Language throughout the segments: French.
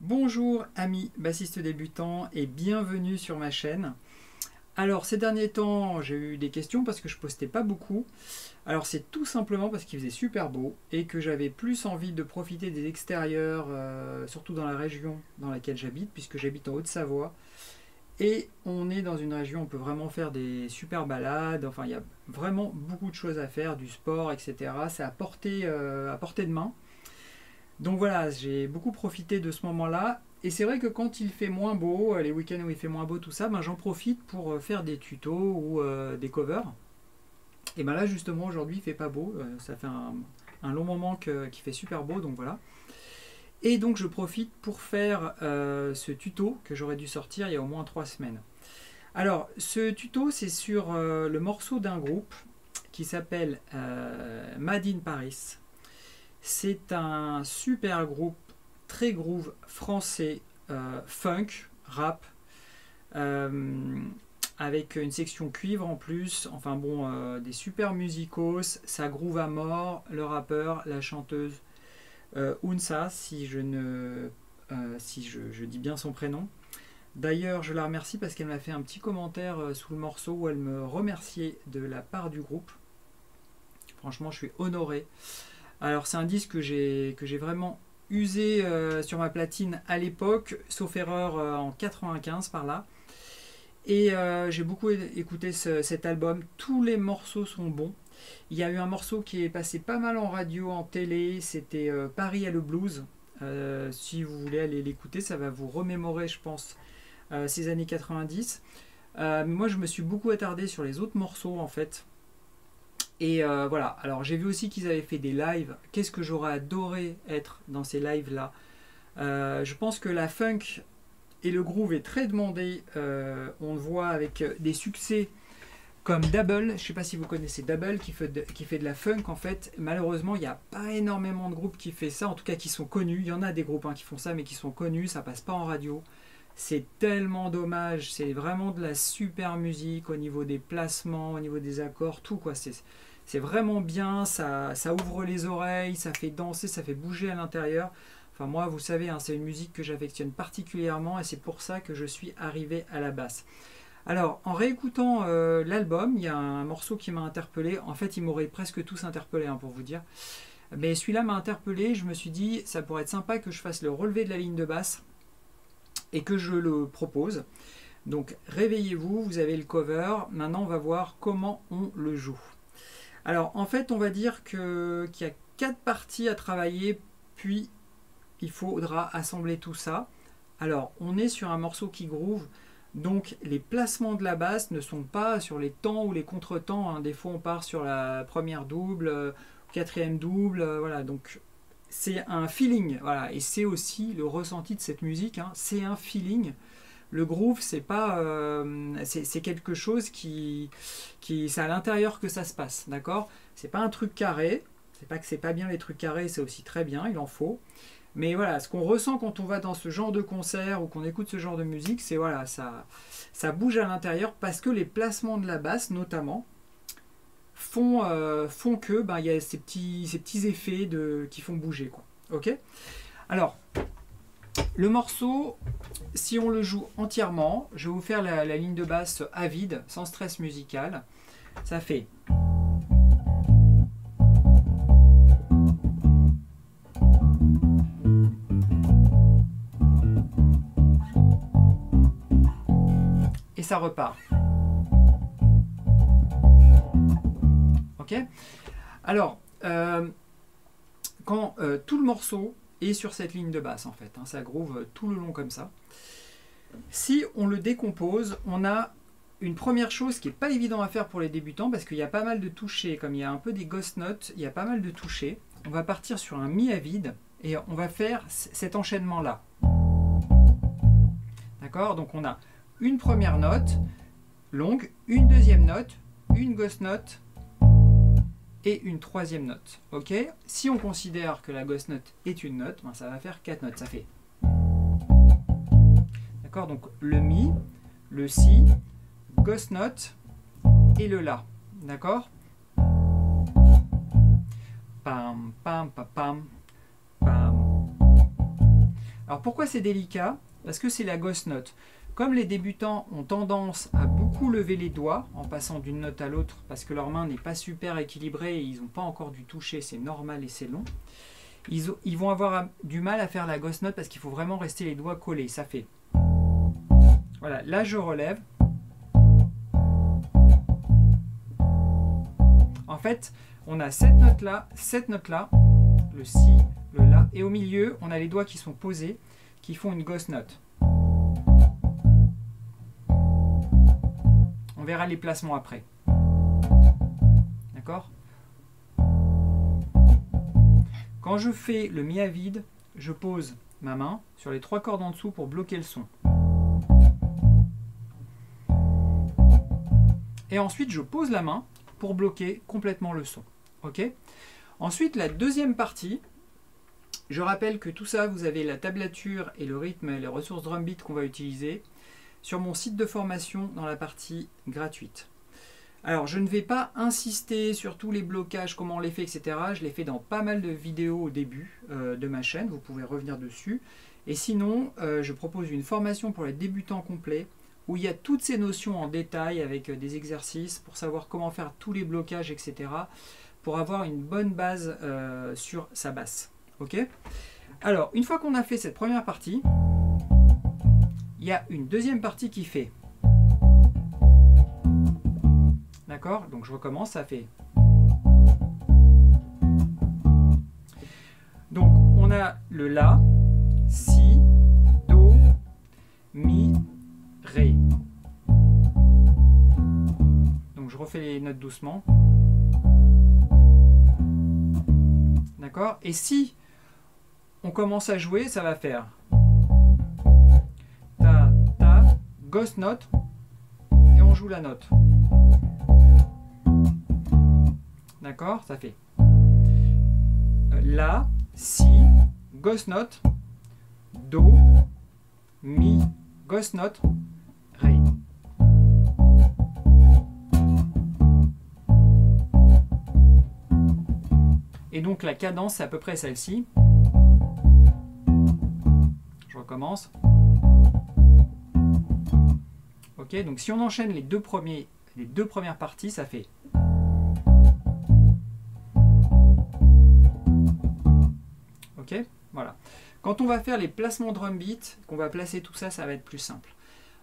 Bonjour amis bassistes débutants et bienvenue sur ma chaîne. Alors ces derniers temps j'ai eu des questions parce que je postais pas beaucoup. Alors c'est tout simplement parce qu'il faisait super beau et que j'avais plus envie de profiter des extérieurs, surtout dans la région dans laquelle j'habite, puisque j'habite en Haute-Savoie. Et on est dans une région où on peut vraiment faire des super balades, enfin il y a vraiment beaucoup de choses à faire, du sport, etc. C'est à portée de main. Donc voilà, j'ai beaucoup profité de ce moment-là. Et c'est vrai que quand il fait moins beau, les week-ends où il fait moins beau, tout ça, ben, j'en profite pour faire des tutos ou des covers. Et ben là, justement, aujourd'hui, il fait pas beau. Ça fait un long moment qu'il fait super beau, donc voilà. Et donc, je profite pour faire ce tuto que j'aurais dû sortir il y a au moins 3 semaines. Alors, ce tuto, c'est sur le morceau d'un groupe qui s'appelle Made in Paris. C'est un super groupe, très groove français, funk, rap, euh, avec une section cuivre en plus. Enfin bon, des super musicos, ça groove à mort. Le rappeur, la chanteuse Unsa, si je dis bien son prénom. D'ailleurs, je la remercie parce qu'elle m'a fait un petit commentaire sous le morceau où elle me remerciait de la part du groupe. Franchement, je suis honoré. Alors c'est un disque que j'ai vraiment usé sur ma platine à l'époque, sauf erreur en 95 par là. Et j'ai beaucoup écouté cet album. Tous les morceaux sont bons. Il y a eu un morceau qui est passé pas mal en radio, en télé. C'était Paris a le blues. Si vous voulez aller l'écouter, ça va vous remémorer, je pense, ces années 90. Moi, je me suis beaucoup attardé sur les autres morceaux en fait. Et voilà, alors j'ai vu aussi qu'ils avaient fait des lives. Qu'est-ce que j'aurais adoré être dans ces lives-là. Je pense que la funk et le groove est très demandé. On le voit avec des succès comme Double. Je ne sais pas si vous connaissez Double qui fait de la funk en fait. Malheureusement, il n'y a pas énormément de groupes qui font ça, en tout cas qui sont connus. Il y en a des groupes qui font ça, mais qui sont connus. Ça passe pas en radio. C'est tellement dommage. C'est vraiment de la super musique au niveau des placements, au niveau des accords, tout quoi. C'est vraiment bien, ça ouvre les oreilles, ça fait danser, ça fait bouger à l'intérieur. Enfin moi, vous savez, hein, c'est une musique que j'affectionne particulièrement et c'est pour ça que je suis arrivé à la basse. Alors, en réécoutant l'album, il y a un morceau qui m'a interpellé. En fait, ils m'auraient presque tous interpellé, hein, pour vous dire. Mais celui-là m'a interpellé, je me suis dit, ça pourrait être sympa que je fasse le relevé de la ligne de basse et que je le propose. Donc, réveillez-vous, vous avez le cover. Maintenant, on va voir comment on le joue. Alors en fait on va dire qu'il y a 4 parties à travailler, puis il faudra assembler tout ça. Alors on est sur un morceau qui groove, donc les placements de la basse ne sont pas sur les temps ou les contretemps, hein. Des fois on part sur la première double, quatrième double, voilà, donc c'est un feeling, voilà, et c'est aussi le ressenti de cette musique, hein. C'est un feeling. Le groove, c'est pas, c'est quelque chose c'est à l'intérieur que ça se passe, d'accord. C'est pas un truc carré. C'est pas que c'est pas bien les trucs carrés, c'est aussi très bien, il en faut. Mais voilà, ce qu'on ressent quand on va dans ce genre de concert ou qu'on écoute ce genre de musique, c'est voilà, ça bouge à l'intérieur parce que les placements de la basse, notamment, font que il y a ces petits effets qui font bouger, quoi. Ok. Alors. Le morceau, si on le joue entièrement, je vais vous faire la ligne de basse à vide, sans stress musical. Ça fait. Et ça repart. Ok. Alors, quand tout le morceau est sur cette ligne de basse en fait, hein, ça groove tout le long comme ça. Si on le décompose, on a une première chose qui n'est pas évident à faire pour les débutants parce qu'il y a pas mal de touchés, comme il y a un peu des ghost notes, il y a pas mal de touchés. On va partir sur un mi à vide et on va faire cet enchaînement là. D'accord. Donc on a une première note longue, une deuxième note, une ghost note et une troisième note. Ok. Si on considère que la ghost note est une note, ça va faire 4 notes. Ça fait. D'accord. Donc le mi, le si, ghost note et le la. D'accord. Pam pam pam pam pam. Alors pourquoi c'est délicat? Parce que c'est la ghost note. Comme les débutants ont tendance à beaucoup lever les doigts en passant d'une note à l'autre parce que leur main n'est pas super équilibrée et ils n'ont pas encore dû toucher, c'est normal et c'est long, ils vont avoir du mal à faire la ghost note parce qu'il faut vraiment rester les doigts collés. Ça fait... Voilà, là je relève. En fait, on a cette note-là, le si, le la, et au milieu, on a les doigts qui sont posés, qui font une ghost note. On verra les placements après. D'accord? Quand je fais le mi à vide, je pose ma main sur les 3 cordes en dessous pour bloquer le son. Et ensuite, je pose la main pour bloquer complètement le son. Ok? Ensuite, la deuxième partie, je rappelle que tout ça, vous avez la tablature et le rythme et les ressources drum beat qu'on va utiliser sur mon site de formation dans la partie gratuite. Alors, je ne vais pas insister sur tous les blocages, comment on les fait, etc. Je l'ai fait dans pas mal de vidéos au début de ma chaîne, vous pouvez revenir dessus. Et sinon, je propose une formation pour les débutants complets où il y a toutes ces notions en détail avec des exercices pour savoir comment faire tous les blocages, etc. pour avoir une bonne base sur sa basse. Ok? Alors, une fois qu'on a fait cette première partie, il y a une deuxième partie qui fait. D'accord? Donc je recommence, ça fait. Donc on a le La, Si, Do, Mi, Ré. Donc je refais les notes doucement. D'accord? Et si on commence à jouer, ça va faire ta, ta, ghost note, et on joue la note. D'accord? Ça fait La, Si, ghost note, Do, Mi, ghost note, Ré. Et donc la cadence, c'est à peu près celle-ci. Je recommence. Ok, donc si on enchaîne les deux premières parties, ça fait. Ok, voilà. Quand on va faire les placements drum beat, qu'on va placer tout ça, ça va être plus simple.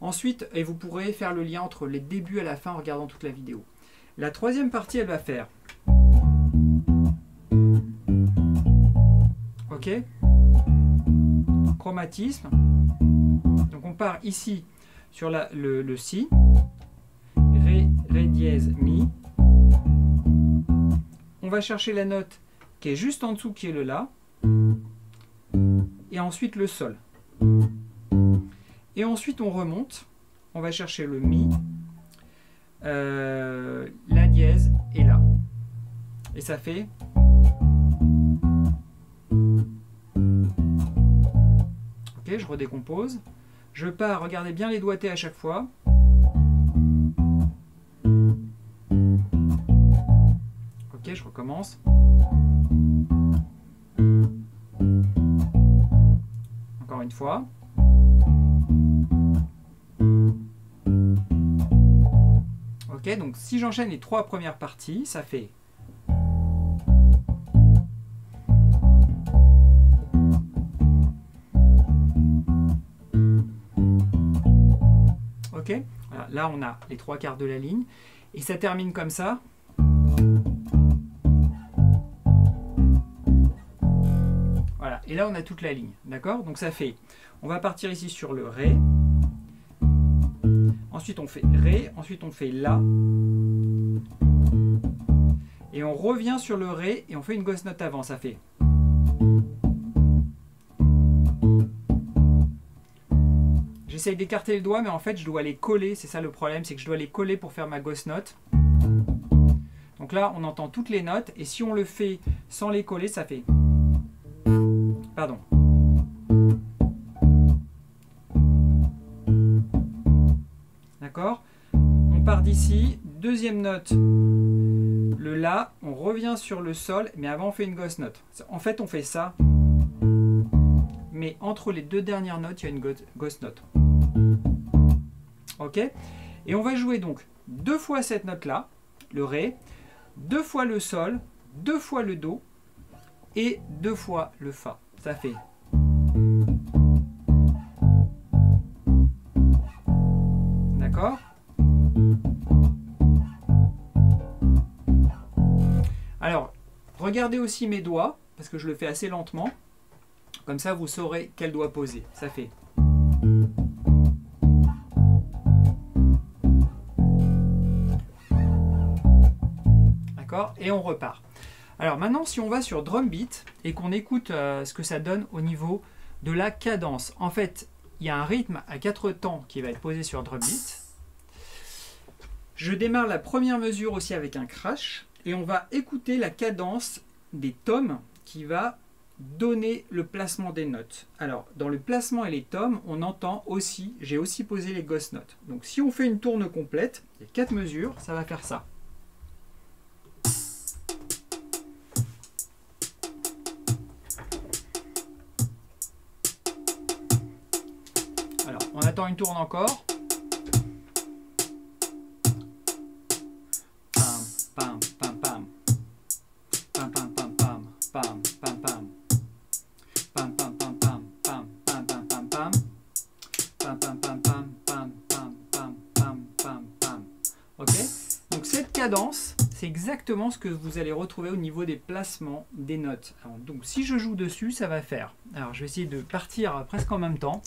Ensuite, et vous pourrez faire le lien entre les débuts et la fin en regardant toute la vidéo. La troisième partie, elle va faire. Ok, chromatisme. Donc on part ici sur le Si, Ré, Ré dièse, Mi. On va chercher la note qui est juste en dessous, qui est le La. Et ensuite le Sol. Et ensuite on remonte. On va chercher le Mi, La dièse et La. Et ça fait. Ok, je redécompose. Je pars, regardez bien les doigtés à chaque fois. Ok, je recommence. Encore une fois. Ok, donc si j'enchaîne les 3 premières parties, ça fait. Ok, voilà, là on a les 3/4 de la ligne et ça termine comme ça. Voilà, et là on a toute la ligne, d'accord? Donc ça fait, on va partir ici sur le Ré, ensuite on fait Ré, ensuite on fait La, et on revient sur le Ré et on fait une ghost note avant, ça fait. J'essaye d'écarter le doigt, mais en fait, je dois les coller. C'est ça le problème, c'est que je dois les coller pour faire ma ghost note. Donc là, on entend toutes les notes. Et si on le fait sans les coller, ça fait... Pardon. D'accord? On part d'ici. Deuxième note. Le La. On revient sur le Sol. Mais avant, on fait une ghost note. En fait, on fait ça. mais entre les deux dernières notes, il y a une ghost note. Ok? Et on va jouer donc 2 fois cette note-là, le Ré, 2 fois le Sol, 2 fois le Do et 2 fois le Fa. Ça fait... D'accord? Alors, regardez aussi mes doigts, parce que je le fais assez lentement. Comme ça, vous saurez quel doigt poser. Ça fait... D'accord? Et on repart. Alors maintenant, si on va sur drum beat et qu'on écoute ce que ça donne au niveau de la cadence. En fait, il y a un rythme à 4 temps qui va être posé sur drum beat. Je démarre la première mesure aussi avec un crash et on va écouter la cadence des tomes qui va donner le placement des notes. Alors, dans le placement et les tomes, on entend aussi, j'ai aussi posé les ghost notes. Donc, si on fait une tourne complète, il y a 4 mesures, ça va faire ça. Alors, on attend une tourne encore. Pam, pam, pam, pam, pam, pam, pam, pam, pam, pam. Pam pam pam pam pam pam pam pam pam pam pam pam pam pam pam pam pam pam pam. Ok. Donc cette cadence, c'est exactement ce que vous allez retrouver au niveau des placements des notes. Alors, donc si je joue dessus, ça va faire. Alors je vais essayer de partir presque en même temps.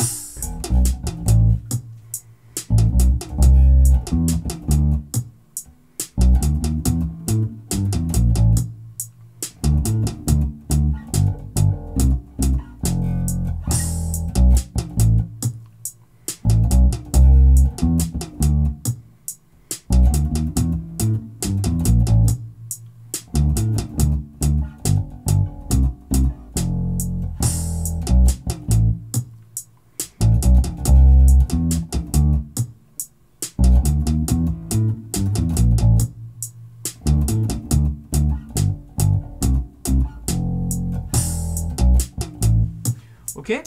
Ok.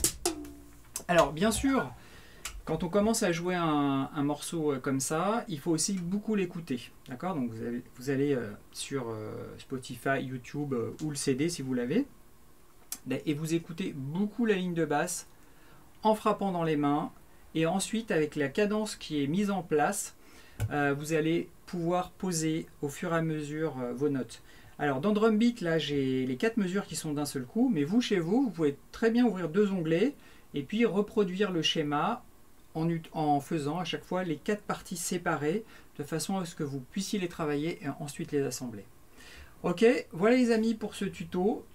Alors bien sûr, quand on commence à jouer un morceau comme ça, il faut aussi beaucoup l'écouter. D'accord? Donc vous allez sur Spotify, YouTube ou le CD si vous l'avez. Et vous écoutez beaucoup la ligne de basse en frappant dans les mains. Et ensuite, avec la cadence qui est mise en place, vous allez pouvoir poser au fur et à mesure vos notes. Alors dans Drum Beat, là j'ai les 4 mesures qui sont d'un seul coup, mais vous chez vous, vous pouvez très bien ouvrir 2 onglets et puis reproduire le schéma en faisant à chaque fois les 4 parties séparées, de façon à ce que vous puissiez les travailler et ensuite les assembler. Ok, voilà les amis pour ce tuto.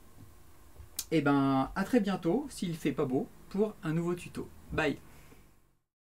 Et ben à très bientôt, s'il fait pas beau, pour un nouveau tuto. Bye!